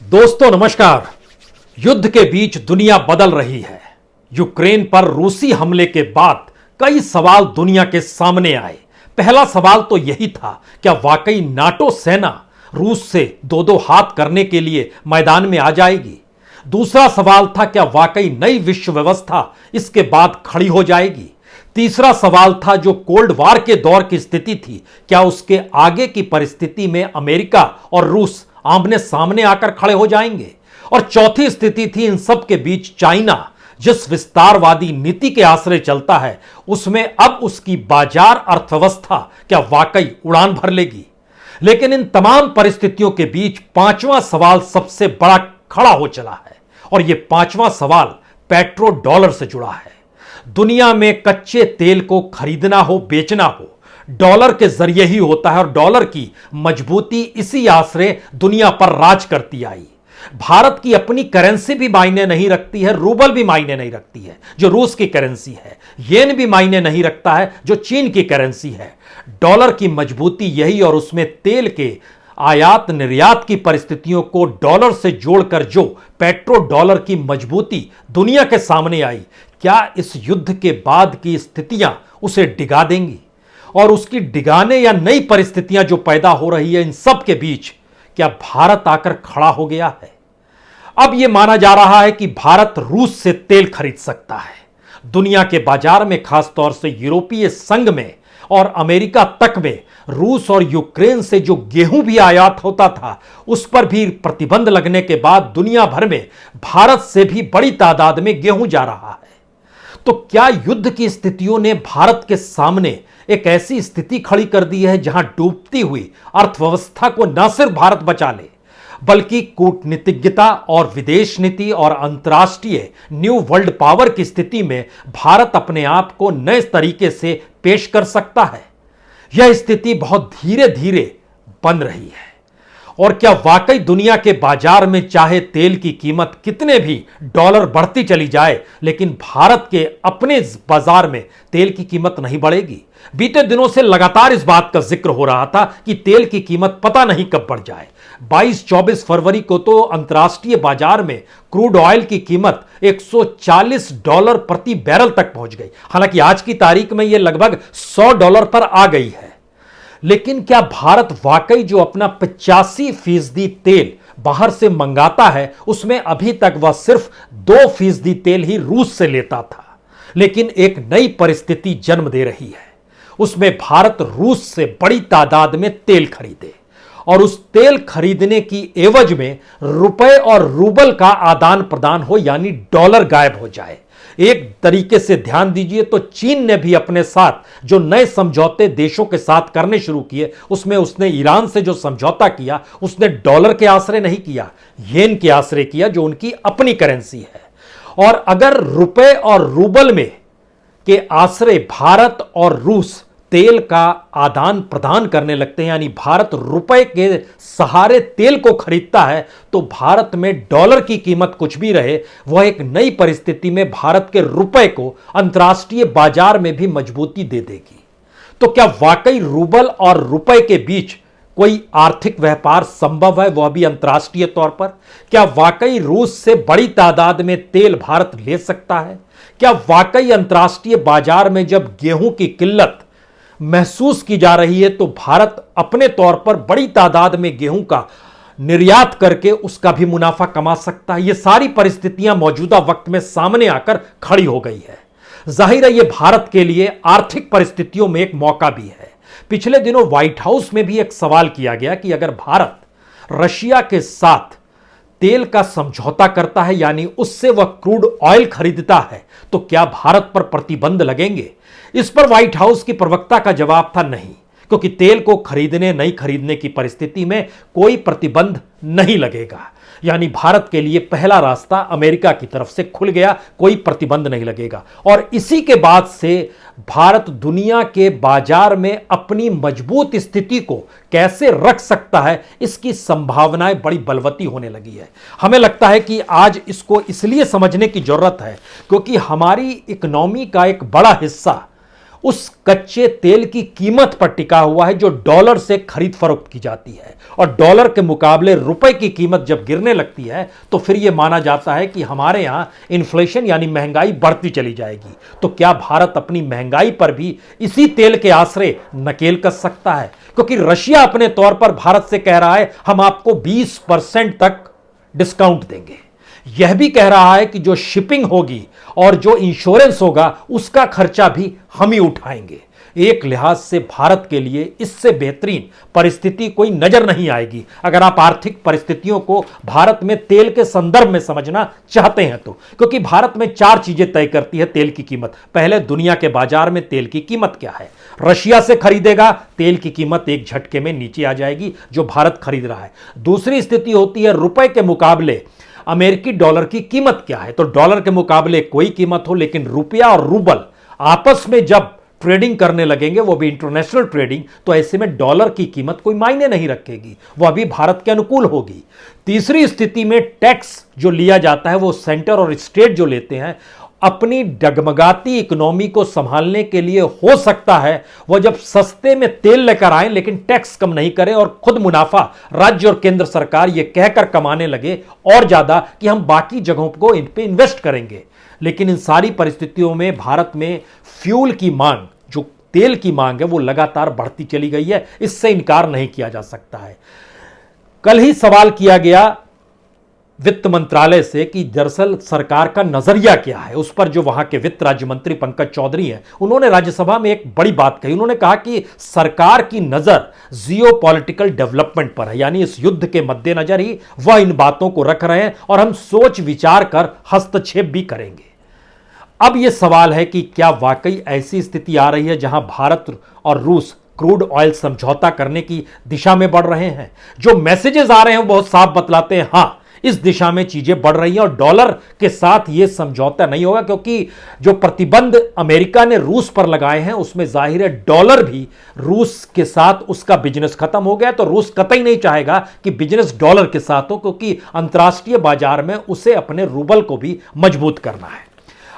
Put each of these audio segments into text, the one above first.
दोस्तों नमस्कार। युद्ध के बीच दुनिया बदल रही है। यूक्रेन पर रूसी हमले के बाद कई सवाल दुनिया के सामने आए। पहला सवाल तो यही था, क्या वाकई नाटो सेना रूस से दो दो हाथ करने के लिए मैदान में आ जाएगी। दूसरा सवाल था, क्या वाकई नई विश्व व्यवस्था इसके बाद खड़ी हो जाएगी। तीसरा सवाल था, जो कोल्ड वार के दौर की स्थिति थी, क्या उसके आगे की परिस्थिति में अमेरिका और रूस आमने सामने आकर खड़े हो जाएंगे। और चौथी स्थिति थी, इन सब के बीच चाइना जिस विस्तारवादी नीति के आश्रय चलता है, उसमें अब उसकी बाजार अर्थव्यवस्था क्या वाकई उड़ान भर लेगी। लेकिन इन तमाम परिस्थितियों के बीच पांचवां सवाल सबसे बड़ा खड़ा हो चला है, और यह पांचवां सवाल पेट्रो डॉलर से जुड़ा है। दुनिया में कच्चे तेल को खरीदना हो बेचना हो, डॉलर के जरिए ही होता है, और डॉलर की मजबूती इसी आश्रय दुनिया पर राज करती आई। भारत की अपनी करेंसी भी मायने नहीं रखती है, रूबल भी मायने नहीं रखती है जो रूस की करेंसी है, येन भी मायने नहीं रखता है जो चीन की करेंसी है। डॉलर की मजबूती यही, और उसमें तेल के आयात निर्यात की परिस्थितियों को डॉलर से जोड़कर जो पेट्रो डॉलर की मजबूती दुनिया के सामने आई, क्या इस युद्ध के बाद की स्थितियां उसे डिगा देंगी। और उसकी डिगाने या नई परिस्थितियां जो पैदा हो रही है, इन सब के बीच क्या भारत आकर खड़ा हो गया है। अब यह माना जा रहा है कि भारत रूस से तेल खरीद सकता है। दुनिया के बाजार में, खासतौर से यूरोपीय संघ में और अमेरिका तक में, रूस और यूक्रेन से जो गेहूं भी आयात होता था, उस पर भी प्रतिबंध लगने के बाद दुनिया भर में भारत से भी बड़ी तादाद में गेहूं जा रहा है। तो क्या युद्ध की स्थितियों ने भारत के सामने एक ऐसी स्थिति खड़ी कर दी है जहां डूबती हुई अर्थव्यवस्था को न सिर्फ भारत बचा ले, बल्कि कूटनीतिज्ञता और विदेश नीति और अंतर्राष्ट्रीय न्यू वर्ल्ड पावर की स्थिति में भारत अपने आप को नए तरीके से पेश कर सकता है। यह स्थिति बहुत धीरे धीरे बन रही है। और क्या वाकई दुनिया के बाजार में चाहे तेल की कीमत कितने भी डॉलर बढ़ती चली जाए, लेकिन भारत के अपने बाजार में तेल की कीमत नहीं बढ़ेगी। बीते दिनों से लगातार इस बात का जिक्र हो रहा था कि तेल की कीमत पता नहीं कब बढ़ जाए। 22-24 फरवरी को तो अंतर्राष्ट्रीय बाजार में क्रूड ऑयल की कीमत $140 प्रति बैरल तक पहुंच गई। हालांकि आज की तारीख में यह लगभग $100 पर आ गई है। लेकिन क्या भारत वाकई जो अपना 85% तेल बाहर से मंगाता है, उसमें अभी तक वह सिर्फ 2% तेल ही रूस से लेता था। लेकिन एक नई परिस्थिति जन्म दे रही है, उसमें भारत रूस से बड़ी तादाद में तेल खरीदे, और उस तेल खरीदने की एवज में रुपए और रूबल का आदान प्रदान हो, यानी डॉलर गायब हो जाए। एक तरीके से ध्यान दीजिए तो चीन ने भी अपने साथ जो नए समझौते देशों के साथ करने शुरू किए, उसमें उसने ईरान से जो समझौता किया, उसने डॉलर के आश्रय नहीं किया, येन के आश्रय किया, जो उनकी अपनी करेंसी है। और अगर रुपए और रूबल में के आश्रय भारत और रूस तेल का आदान प्रदान करने लगते हैं, यानी भारत रुपए के सहारे तेल को खरीदता है, तो भारत में डॉलर की कीमत कुछ भी रहे, वह एक नई परिस्थिति में भारत के रुपए को अंतर्राष्ट्रीय बाजार में भी मजबूती दे देगी। तो क्या वाकई रूबल और रुपए के बीच कोई आर्थिक व्यापार संभव है, वह भी अंतर्राष्ट्रीय तौर पर। क्या वाकई रूस से बड़ी तादाद में तेल भारत ले सकता है। क्या वाकई अंतर्राष्ट्रीय बाजार में जब गेहूं की किल्लत महसूस की जा रही है, तो भारत अपने तौर पर बड़ी तादाद में गेहूं का निर्यात करके उसका भी मुनाफा कमा सकता है। यह सारी परिस्थितियां मौजूदा वक्त में सामने आकर खड़ी हो गई है। जाहिर है यह भारत के लिए आर्थिक परिस्थितियों में एक मौका भी है। पिछले दिनों व्हाइट हाउस में भी एक सवाल किया गया कि अगर भारत रशिया के साथ तेल का समझौता करता है, यानी उससे वह क्रूड ऑयल खरीदता है, तो क्या भारत पर प्रतिबंध लगेंगे। इस पर व्हाइट हाउस की प्रवक्ता का जवाब था नहीं, क्योंकि तेल को खरीदने नहीं खरीदने की परिस्थिति में कोई प्रतिबंध नहीं लगेगा। यानी भारत के लिए पहला रास्ता अमेरिका की तरफ से खुल गया, कोई प्रतिबंध नहीं लगेगा। और इसी के बाद से भारत दुनिया के बाजार में अपनी मजबूत स्थिति को कैसे रख सकता है, इसकी संभावनाएं बड़ी बलवती होने लगी है। हमें लगता है कि आज इसको इसलिए समझने की जरूरत है क्योंकि हमारी इकोनॉमी का एक बड़ा हिस्सा उस कच्चे तेल की कीमत पर टिका हुआ है जो डॉलर से खरीद फरोख्त की जाती है। और डॉलर के मुकाबले रुपए की कीमत जब गिरने लगती है तो फिर यह माना जाता है कि हमारे यहां इन्फ्लेशन यानी महंगाई बढ़ती चली जाएगी। तो क्या भारत अपनी महंगाई पर भी इसी तेल के आश्रय नकेल कस सकता है? क्योंकि रशिया अपने तौर पर भारत से कह रहा है हम आपको 20% तक डिस्काउंट देंगे। यह भी कह रहा है कि जो शिपिंग होगी और जो इंश्योरेंस होगा उसका खर्चा भी हम ही उठाएंगे। एक लिहाज से भारत के लिए इससे बेहतरीन परिस्थिति कोई नजर नहीं आएगी अगर आप आर्थिक परिस्थितियों को भारत में तेल के संदर्भ में समझना चाहते हैं तो। क्योंकि भारत में 4 चीजें तय करती है तेल की कीमत। पहले, दुनिया के बाजार में तेल की कीमत क्या है। रशिया से खरीदेगा, तेल की कीमत एक झटके में नीचे आ जाएगी जो भारत खरीद रहा है। दूसरी स्थिति होती है रुपए के मुकाबले अमेरिकी डॉलर की कीमत क्या है। तो डॉलर के मुकाबले कोई कीमत हो, लेकिन रुपया और रूबल आपस में जब ट्रेडिंग करने लगेंगे, वो भी इंटरनेशनल ट्रेडिंग, तो ऐसे में डॉलर की कीमत कोई मायने नहीं रखेगी, वह भी भारत के अनुकूल होगी। तीसरी स्थिति में टैक्स जो लिया जाता है वो सेंटर और स्टेट जो लेते हैं अपनी डगमगाती इकोनॉमी को संभालने के लिए, हो सकता है वह जब सस्ते में तेल लेकर आए लेकिन टैक्स कम नहीं करें और खुद मुनाफा राज्य और केंद्र सरकार यह कहकर कमाने लगे और ज्यादा कि हम बाकी जगहों को इन पे इन्वेस्ट करेंगे। लेकिन इन सारी परिस्थितियों में भारत में फ्यूल की मांग, जो तेल की मांग है, वो लगातार बढ़ती चली गई है। इससे इनकार नहीं किया जा सकता है। कल ही सवाल किया गया वित्त मंत्रालय से कि दरअसल सरकार का नजरिया क्या है। उस पर जो वहां के वित्त राज्य मंत्री पंकज चौधरी हैं, उन्होंने राज्यसभा में एक बड़ी बात कही। उन्होंने कहा कि सरकार की नजर जियोपॉलिटिकल डेवलपमेंट पर है, यानी इस युद्ध के मद्देनजर ही वह इन बातों को रख रहे हैं और हम सोच विचार कर हस्तक्षेप भी करेंगे। अब यह सवाल है कि क्या वाकई ऐसी स्थिति आ रही है जहां भारत और रूस क्रूड ऑयल समझौता करने की दिशा में बढ़ रहे हैं? जो मैसेजेस आ रहे हैं वो बहुत साफ बतलाते हैं, हां इस दिशा में चीजें बढ़ रही हैं और डॉलर के साथ यह समझौता नहीं होगा। क्योंकि जो प्रतिबंध अमेरिका ने रूस पर लगाए हैं उसमें जाहिर है डॉलर भी, रूस के साथ उसका बिजनेस खत्म हो गया, तो रूस कतई नहीं चाहेगा कि बिजनेस डॉलर के साथ हो, क्योंकि अंतर्राष्ट्रीय बाजार में उसे अपने रूबल को भी मजबूत करना है।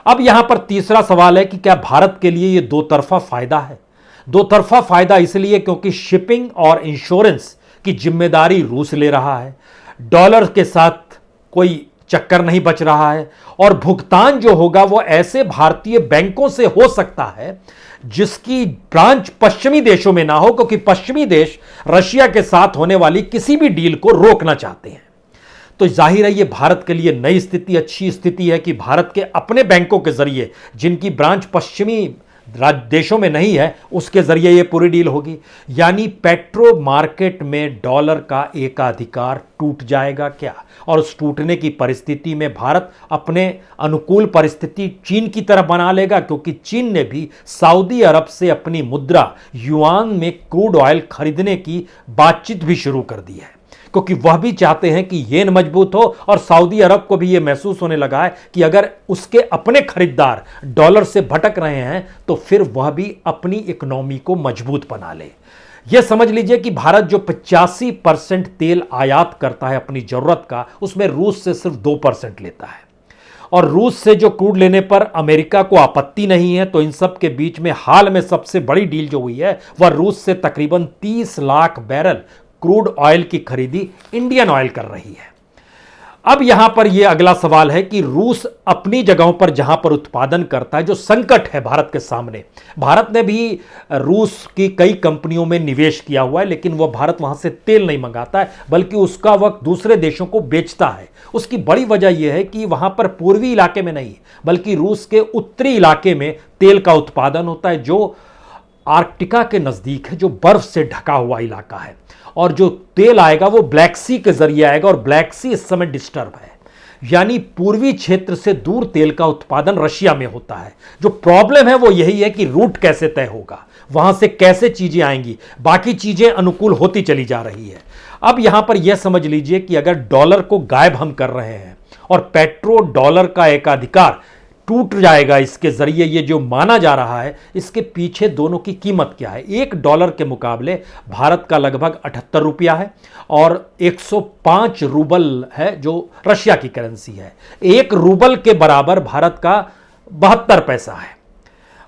अब यहां पर तीसरा सवाल है कि क्या भारत के लिए यह दो तरफा फायदा है? दो तरफा फायदा इसलिए क्योंकि शिपिंग और इंश्योरेंस की जिम्मेदारी रूस ले रहा है, डॉलर के साथ कोई चक्कर नहीं बच रहा है, और भुगतान जो होगा वो ऐसे भारतीय बैंकों से हो सकता है जिसकी ब्रांच पश्चिमी देशों में ना हो, क्योंकि पश्चिमी देश रशिया के साथ होने वाली किसी भी डील को रोकना चाहते हैं। तो जाहिर है ये भारत के लिए नई स्थिति, अच्छी स्थिति है कि भारत के अपने बैंकों के जरिए, जिनकी ब्रांच पश्चिमी देशों में नहीं है, उसके जरिए ये पूरी डील होगी। यानी पेट्रो मार्केट में डॉलर का एकाधिकार टूट जाएगा क्या? और उस टूटने की परिस्थिति में भारत अपने अनुकूल परिस्थिति चीन की तरफ बना लेगा, क्योंकि चीन ने भी सऊदी अरब से अपनी मुद्रा युआन में क्रूड ऑयल खरीदने की बातचीत भी शुरू कर दी है, क्योंकि वह भी चाहते हैं कि येन मजबूत हो, और सऊदी अरब को भी यह महसूस होने लगा है कि अगर उसके अपने खरीदार डॉलर से भटक रहे हैं तो फिर वह भी अपनी इकोनॉमी को मजबूत बना ले। यह समझ लीजिए कि भारत जो 85% तेल आयात करता है अपनी जरूरत का, उसमें रूस से सिर्फ 2% लेता है, और रूस से जो क्रूड लेने पर अमेरिका को आपत्ति नहीं है। तो इन सब के बीच में हाल में सबसे बड़ी डील जो हुई है वह रूस से तकरीबन 30 लाख बैरल क्रूड ऑयल की खरीदी इंडियन ऑयल कर रही है। अब यहां पर यह अगला सवाल है कि रूस अपनी जगहों पर जहां पर उत्पादन करता है, जो संकट है भारत के सामने, भारत ने भी रूस की कई कंपनियों में निवेश किया हुआ है, लेकिन वह भारत वहां से तेल नहीं मंगाता है, बल्कि उसका वक्त दूसरे देशों को बेचता है। उसकी बड़ी वजह यह है कि वहां पर पूर्वी इलाके में नहीं, बल्कि रूस के उत्तरी इलाके में तेल का उत्पादन होता है, जो आर्कटिका के नजदीक है, जो बर्फ से ढका हुआ इलाका है। और जो तेल आएगा वो ब्लैक सी के जरिए आएगा, और ब्लैक सी इस समय डिस्टर्ब है। यानी पूर्वी क्षेत्र से दूर तेल का उत्पादन रशिया में होता है। जो प्रॉब्लम है वो यही है कि रूट कैसे तय होगा, वहां से कैसे चीजें आएंगी। बाकी चीजें अनुकूल होती चली जा रही है। अब यहां पर यह समझ लीजिए कि अगर डॉलर को गायब हम कर रहे हैं और पेट्रो डॉलर का एकाधिकार टूट जाएगा इसके जरिए, ये जो माना जा रहा है, इसके पीछे दोनों की कीमत क्या है? $1 के मुकाबले भारत का लगभग 78 रुपया है, और 105 रूबल है जो रशिया की करेंसी है। 1 रूबल के बराबर भारत का 72 पैसा है।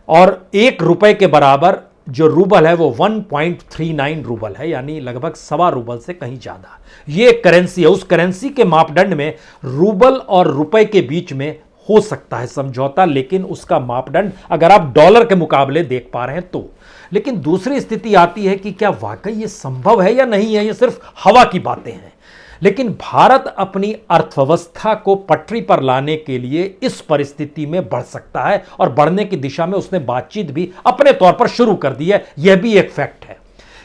और 1 रुपए के बराबर जो रूबल है वो 1.39 रूबल है, यानी लगभग सवा रूबल से कहीं ज्यादा। ये करेंसी है, उस करेंसी के मापदंड में रूबल और रुपए के बीच में हो सकता है समझौता, लेकिन उसका मापदंड अगर आप डॉलर के मुकाबले देख पा रहे हैं तो। लेकिन दूसरी स्थिति आती है कि क्या वाकई ये संभव है या नहीं है, ये सिर्फ हवा की बातें हैं। लेकिन भारत अपनी अर्थव्यवस्था को पटरी पर लाने के लिए इस परिस्थिति में बढ़ सकता है, और बढ़ने की दिशा में उसने बातचीत भी अपने तौर पर शुरू कर दी है। यह भी एक फैक्ट है,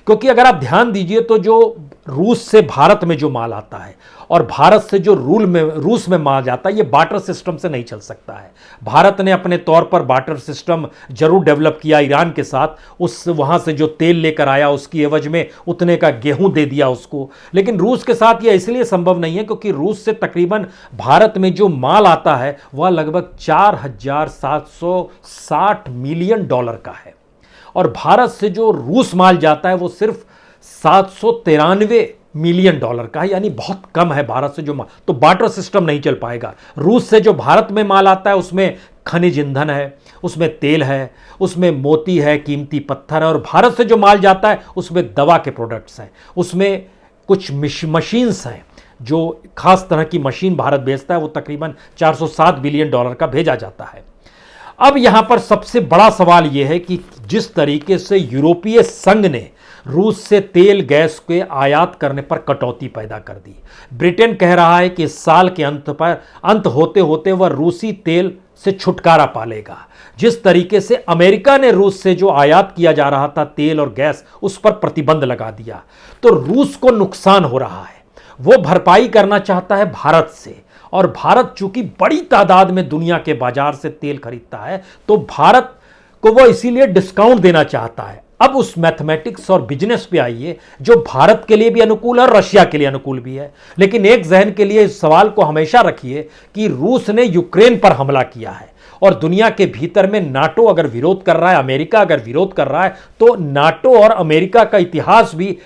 क्योंकि अगर आप ध्यान दीजिए तो जो रूस से भारत में जो माल आता है और भारत से जो रूस में माल जाता है, ये बार्टर सिस्टम से नहीं चल सकता है। भारत ने अपने तौर पर बार्टर सिस्टम जरूर डेवलप किया ईरान के साथ, उस वहां से जो तेल लेकर आया उसकी एवज में उतने का गेहूं दे दिया उसको। लेकिन रूस के साथ ये इसलिए संभव नहीं है क्योंकि रूस से तकरीबन भारत में जो माल आता है वह लगभग 4,760 मिलियन डॉलर का है, और भारत से जो रूस माल जाता है वो सिर्फ 793 मिलियन डॉलर का है, यानी बहुत कम है भारत से जो माल। तो बार्टर सिस्टम नहीं चल पाएगा। रूस से जो भारत में माल आता है उसमें खनिज ईंधन है, उसमें तेल है, उसमें मोती है, कीमती पत्थर है, और भारत से जो माल जाता है उसमें दवा के प्रोडक्ट्स हैं, उसमें कुछ मशीन्स हैं, जो खास तरह की मशीन भारत भेजता है, वो तकरीबन 407 बिलियन डॉलर का भेजा जाता है। अब यहां पर सबसे बड़ा सवाल यह है कि जिस तरीके से यूरोपीय संघ ने रूस से तेल गैस के आयात करने पर कटौती पैदा कर दी, ब्रिटेन कह रहा है कि इस साल के अंत होते होते वह रूसी तेल से छुटकारा पा लेगा। जिस तरीके से अमेरिका ने रूस से जो आयात किया जा रहा था तेल और गैस, उस पर प्रतिबंध लगा दिया, तो रूस को नुकसान हो रहा है। वो भरपाई करना चाहता है भारत से, और भारत चूंकि बड़ी तादाद में दुनिया के बाजार से तेल खरीदता है, तो भारत को वो इसीलिए डिस्काउंट देना चाहता है। अब उस मैथमेटिक्स और बिजनेस पे आइए जो भारत के लिए भी अनुकूल है और रशिया के लिए अनुकूल भी है। लेकिन एक जहन के लिए इस सवाल को हमेशा रखिए कि रूस ने यूक्रेन पर हमला किया है, और दुनिया के भीतर में नाटो अगर विरोध कर रहा है, अमेरिका अगर विरोध कर रहा है, तो नाटो और अमेरिका का इतिहास भी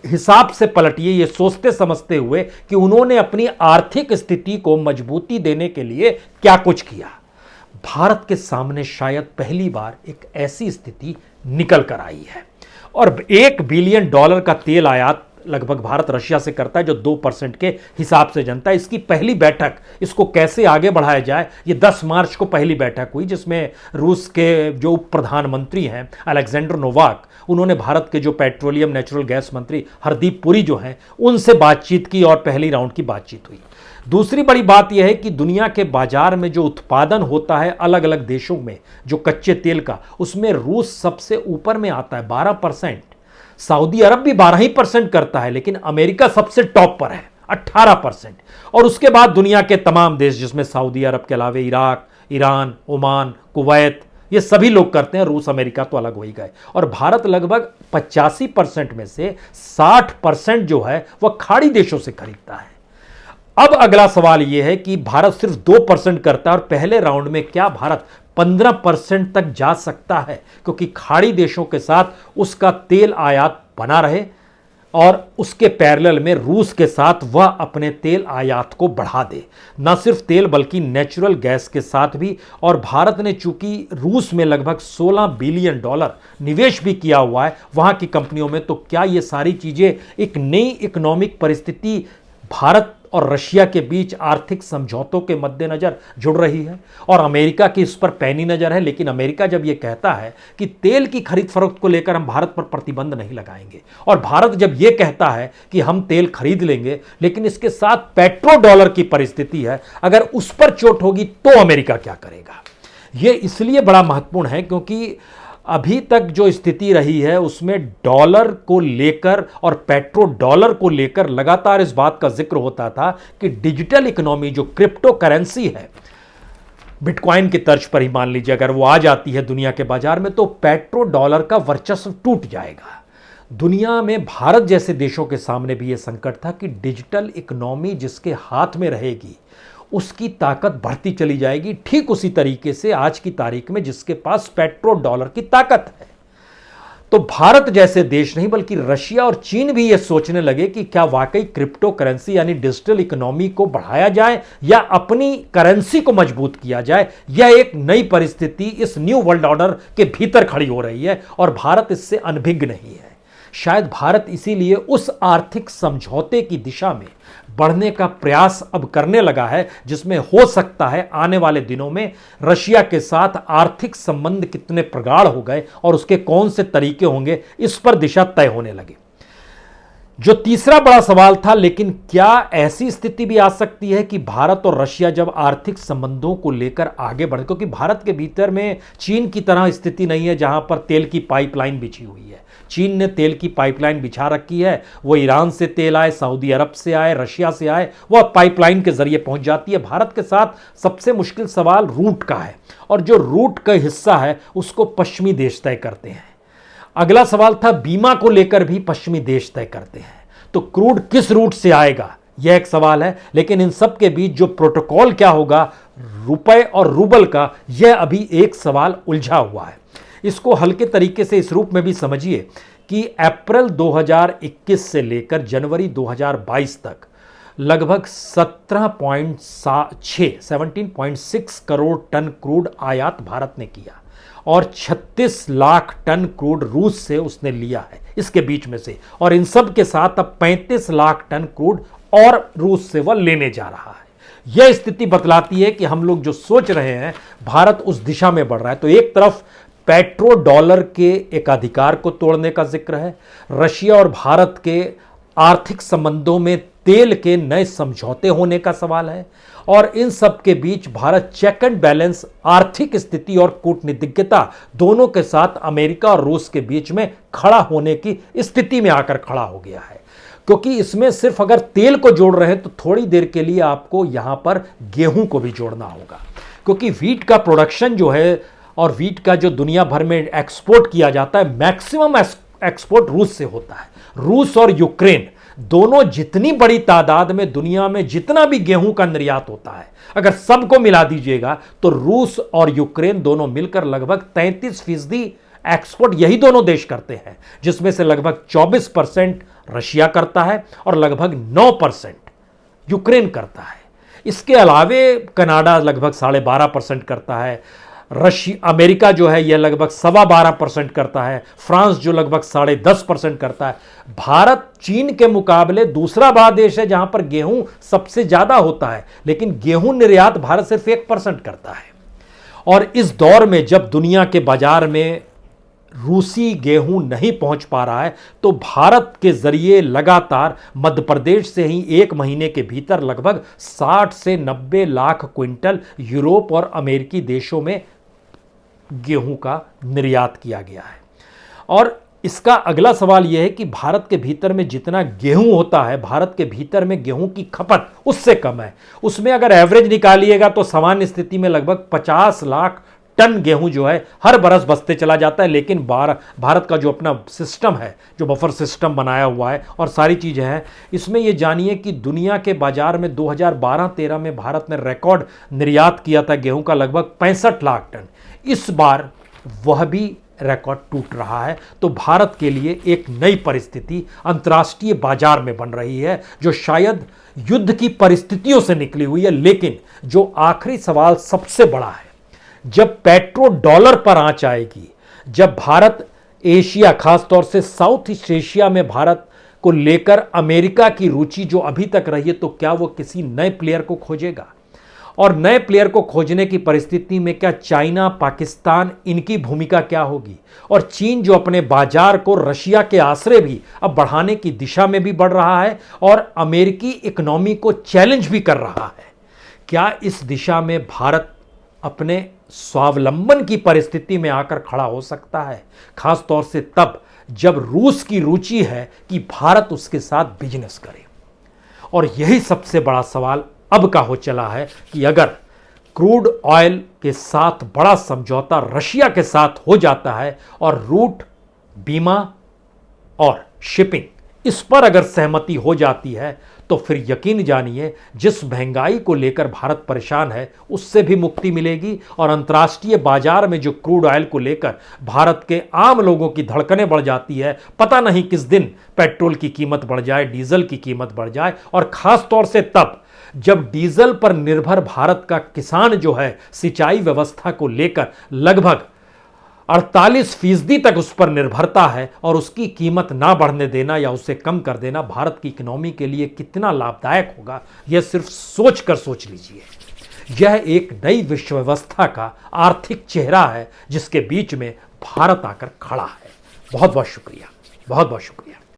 हिसाब से पलटिए, ये सोचते समझते हुए कि उन्होंने अपनी आर्थिक स्थिति को मजबूती देने के लिए क्या कुछ किया। भारत के सामने शायद पहली बार एक ऐसी स्थिति निकल कर आई है, और 1 बिलियन डॉलर का तेल आयात लगभग भारत रशिया से करता है, जो 2% के हिसाब से जनता है। इसकी पहली बैठक, इसको कैसे आगे बढ़ाया जाए, ये 10 मार्च को पहली बैठक हुई, जिसमें रूस के जो उप प्रधानमंत्री हैं अलेक्जेंडर नोवाक, उन्होंने भारत के जो पेट्रोलियम नेचुरल गैस मंत्री हरदीप पुरी जो हैं, उनसे बातचीत की और पहली राउंड की बातचीत हुई। दूसरी बड़ी बात यह है कि दुनिया के बाजार में जो उत्पादन होता है अलग अलग देशों में जो कच्चे तेल का, उसमें रूस सबसे ऊपर में आता है 12%, सऊदी अरब भी 12% करता है, लेकिन अमेरिका सबसे टॉप पर है 18%, और उसके बाद दुनिया के तमाम देश जिसमें सऊदी अरब के अलावा इराक, ईरान, ओमान, कुवैत, ये सभी लोग करते हैं। रूस अमेरिका तो अलग हो ही गए, और भारत लगभग 85% में से 60% जो है वह खाड़ी देशों से खरीदता है। अब अगला सवाल यह है कि भारत सिर्फ 2% करता है, और पहले राउंड में क्या भारत 15% तक जा सकता है, क्योंकि खाड़ी देशों के साथ उसका तेल आयात बना रहे, और उसके पैरेलल में रूस के साथ वह अपने तेल आयात को बढ़ा दे, न सिर्फ तेल बल्कि नेचुरल गैस के साथ भी। और भारत ने चूंकि रूस में लगभग 16 बिलियन डॉलर निवेश भी किया हुआ है वहां की कंपनियों में, तो क्या ये सारी चीजें एक नई इकोनॉमिक परिस्थिति भारत और रशिया के बीच आर्थिक समझौतों के मद्देनजर जुड़ रही है? और अमेरिका की इस पर पैनी नजर है। लेकिन अमेरिका जब यह कहता है कि तेल की खरीद फरोख्त को लेकर हम भारत पर प्रतिबंध नहीं लगाएंगे, और भारत जब यह कहता है कि हम तेल खरीद लेंगे, लेकिन इसके साथ पेट्रो डॉलर की परिस्थिति है, अगर उस पर चोट होगी तो अमेरिका क्या करेगा? यह इसलिए बड़ा महत्वपूर्ण है क्योंकि अभी तक जो स्थिति रही है उसमें डॉलर को लेकर और पेट्रो डॉलर को लेकर लगातार इस बात का जिक्र होता था कि डिजिटल इकोनॉमी जो क्रिप्टो करेंसी है, बिटकॉइन की तर्ज पर ही मान लीजिए, अगर वो आ जाती है दुनिया के बाजार में, तो पेट्रो डॉलर का वर्चस्व टूट जाएगा। दुनिया में भारत जैसे देशों के सामने भी यह संकट था कि डिजिटल इकोनॉमी जिसके हाथ में रहेगी उसकी ताकत बढ़ती चली जाएगी, ठीक उसी तरीके से आज की तारीख में जिसके पास पेट्रो डॉलर की ताकत है। तो भारत जैसे देश नहीं बल्कि रशिया और चीन भी यह सोचने लगे कि क्या वाकई क्रिप्टो करेंसी यानी डिजिटल इकोनॉमी को बढ़ाया जाए या अपनी करेंसी को मजबूत किया जाए। यह एक नई परिस्थिति इस न्यू वर्ल्ड ऑर्डर के भीतर खड़ी हो रही है और भारत इससे अनभिज्ञ नहीं है। शायद भारत इसीलिए उस आर्थिक समझौते की दिशा में बढ़ने का प्रयास अब करने लगा है जिसमें हो सकता है आने वाले दिनों में रशिया के साथ आर्थिक संबंध कितने प्रगाढ़ हो गए और उसके कौन से तरीके होंगे, इस पर दिशा तय होने लगी। जो तीसरा बड़ा सवाल था, लेकिन क्या ऐसी स्थिति भी आ सकती है कि भारत और रशिया जब आर्थिक संबंधों को लेकर आगे बढ़े, क्योंकि भारत के भीतर में चीन की तरह स्थिति नहीं है जहां पर तेल की पाइपलाइन बिछी हुई है। चीन ने तेल की पाइपलाइन बिछा रखी है, वो ईरान से तेल आए, सऊदी अरब से आए, रशिया से आए, वह पाइपलाइन के जरिए पहुंच जाती है। भारत के साथ सबसे मुश्किल सवाल रूट का है और जो रूट का हिस्सा है उसको पश्चिमी देश तय करते हैं। अगला सवाल था बीमा को लेकर भी पश्चिमी देश तय करते हैं। तो क्रूड किस रूट से आएगा यह एक सवाल है, लेकिन इन सब के बीच जो प्रोटोकॉल क्या होगा रुपए और रूबल का, यह अभी एक सवाल उलझा हुआ है। इसको हल्के तरीके से इस रूप में भी समझिए कि अप्रैल 2021 से लेकर जनवरी 2022 तक लगभग 17.6 करोड़ टन क्रूड आयात भारत ने किया और 36 लाख टन क्रूड रूस से उसने लिया है इसके बीच में से, और इन सब के साथ अब 35 लाख टन क्रूड और रूस से वह लेने जा रहा है। यह स्थिति बतलाती है कि हम लोग जो सोच रहे हैं भारत उस दिशा में बढ़ रहा है। तो एक तरफ पेट्रो डॉलर के एकाधिकार को तोड़ने का जिक्र है, रशिया और भारत के आर्थिक संबंधों में तेल के नए समझौते होने का सवाल है, और इन सब के बीच भारत चेक एंड बैलेंस आर्थिक स्थिति और कूटनीतिज्ञता दोनों के साथ अमेरिका और रूस के बीच में खड़ा होने की स्थिति में आकर खड़ा हो गया है। क्योंकि इसमें सिर्फ अगर तेल को जोड़ रहे हैं तो थोड़ी देर के लिए आपको यहां पर गेहूं को भी जोड़ना होगा, क्योंकि वीट का प्रोडक्शन जो है और वीट का जो दुनिया भर में एक्सपोर्ट किया जाता है, मैक्सिमम एक्सपोर्ट रूस से होता है। रूस और यूक्रेन दोनों जितनी बड़ी तादाद में दुनिया में जितना भी गेहूं का निर्यात होता है, अगर सबको मिला दीजिएगा तो रूस और यूक्रेन दोनों मिलकर लगभग 33% एक्सपोर्ट यही दोनों देश करते हैं, जिसमें से लगभग 24% रशिया करता है और लगभग 9% यूक्रेन करता है। इसके अलावे कनाडा लगभग 12.5% करता है, अमेरिका जो है यह लगभग 12.25% करता है, फ्रांस जो लगभग 10.5% करता है। भारत चीन के मुकाबले दूसरा बड़ा देश है जहां पर गेहूं सबसे ज्यादा होता है, लेकिन गेहूं निर्यात भारत सिर्फ 1% करता है। और इस दौर में जब दुनिया के बाजार में रूसी गेहूं नहीं पहुंच पा रहा है, तो भारत के जरिए लगातार मध्य प्रदेश से ही एक महीने के भीतर लगभग 60 से 90 लाख क्विंटल यूरोप और अमेरिकी देशों में गेहूं का निर्यात किया गया है। और इसका अगला सवाल यह है कि भारत के भीतर में जितना गेहूं होता है, भारत के भीतर में गेहूं की खपत उससे कम है। उसमें अगर एवरेज निकालिएगा तो सामान्य स्थिति में लगभग 50 लाख टन गेहूं जो है हर बरस बसते चला जाता है। लेकिन भारत का जो अपना सिस्टम है, जो बफर सिस्टम बनाया हुआ है और सारी चीज़ें हैं, इसमें ये जानिए कि दुनिया के बाजार में 2012-13 में भारत ने रिकॉर्ड निर्यात किया था गेहूं का लगभग 65 लाख टन। इस बार वह भी रिकॉर्ड टूट रहा है। तो भारत के लिए एक नई परिस्थिति अंतर्राष्ट्रीय बाजार में बन रही है, जो शायद युद्ध की परिस्थितियों से निकली हुई है। लेकिन जो आखिरी सवाल सबसे बड़ा है, जब पेट्रो डॉलर पर आंच आएगी, जब भारत एशिया, खासतौर से साउथ ईस्ट एशिया में भारत को लेकर अमेरिका की रुचि जो अभी तक रही है, तो क्या वो किसी नए प्लेयर को खोजेगा? और नए प्लेयर को खोजने की परिस्थिति में क्या चाइना, पाकिस्तान, इनकी भूमिका क्या होगी? और चीन जो अपने बाजार को रशिया के आश्रय भी अब बढ़ाने की दिशा में भी बढ़ रहा है और अमेरिकी इकोनॉमी को चैलेंज भी कर रहा है, क्या इस दिशा में भारत अपने स्वावलंबन की परिस्थिति में आकर खड़ा हो सकता है? खासतौर से तब जब रूस की रुचि है कि भारत उसके साथ बिजनेस करे। और यही सबसे बड़ा सवाल अब का हो चला है कि अगर क्रूड ऑयल के साथ बड़ा समझौता रशिया के साथ हो जाता है और रूट, बीमा और शिपिंग, इस पर अगर सहमति हो जाती है, तो फिर यकीन जानिए जिस महंगाई को लेकर भारत परेशान है उससे भी मुक्ति मिलेगी और अंतर्राष्ट्रीय बाजार में जो क्रूड ऑयल को लेकर भारत के आम लोगों की धड़कनें बढ़ जाती है, पता नहीं किस दिन पेट्रोल की कीमत बढ़ जाए, डीजल की कीमत बढ़ जाए, और खास तौर से तब जब डीजल पर निर्भर भारत का किसान जो है सिंचाई व्यवस्था को लेकर लगभग 48% तक उस पर निर्भरता है, और उसकी कीमत ना बढ़ने देना या उसे कम कर देना भारत की इकोनॉमी के लिए कितना लाभदायक होगा, यह सिर्फ सोच लीजिए। यह एक नई विश्व व्यवस्था का आर्थिक चेहरा है जिसके बीच में भारत आकर खड़ा है। बहुत बहुत शुक्रिया, बहुत बहुत शुक्रिया।